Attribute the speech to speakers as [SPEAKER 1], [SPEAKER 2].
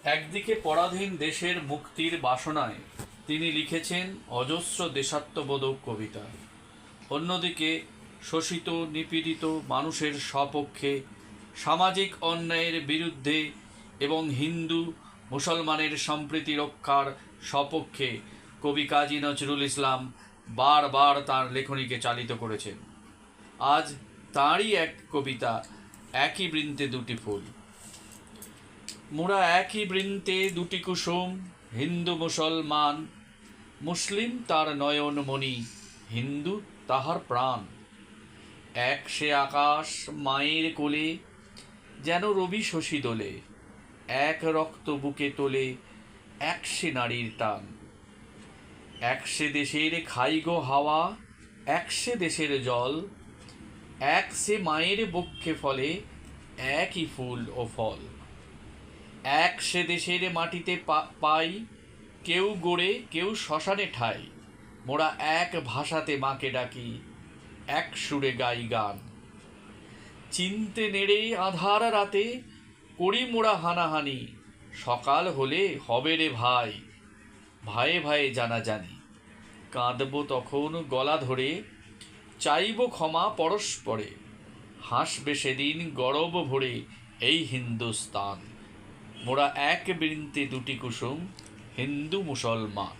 [SPEAKER 1] একদিকে পরাধীন দেশের মুক্তির বাসনায় তিনি লিখেছেন অজস্র দেশাত্মবোধক কবিতা, অন্যদিকে শোষিত নিপীড়িত মানুষের সপক্ষে, সামাজিক অন্যায়ের বিরুদ্ধে এবং হিন্দু মুসলমানের সম্প্রীতি রক্ষার সপক্ষে কবি কাজী নজরুল ইসলাম বারবার তাঁর লেখনীকে চালিত করেছেন। আজ তাঁরই এক কবিতা, একই বৃন্তে দুটি ফুল। মোরা একই বৃন্তে দুটি কুসুম, হিন্দু মুসলমান, মুসলিম তার নয়নমণি, হিন্দু তাহার প্রাণ। এক সে আকাশ মায়ের কোলে, যেন রবি শশী দোলে, এক রক্ত বুকে তোলে, এক সে নারীর টান। এক সে দেশের খাইগো হাওয়া, এক সে দেশের জল, এক সে মায়ের বক্ষে ফলে, একই ফুল ও ফল। এক সে দেশের মাটিতে পাই, কেউ গড়ে কেউ শ্মশানে ঠাই, মোরা এক ভাষাতে মাকে ডাকি, এক সুরে গাই গান। চিনতে নেড়ে আধার রাতে, করি মোরা হানাহানি, সকাল হলে হবে রে ভাই, ভাইয়ে ভাইয়ে জানাজানি। কাঁদব তখন গলা ধরে, চাইব ক্ষমা পরস্পরে, হাসবে সেদিন গরব ভরে এই হিন্দুস্তান। মোরা এক বৃন্তে দুটি কুসুম, হিন্দু মুসলমান।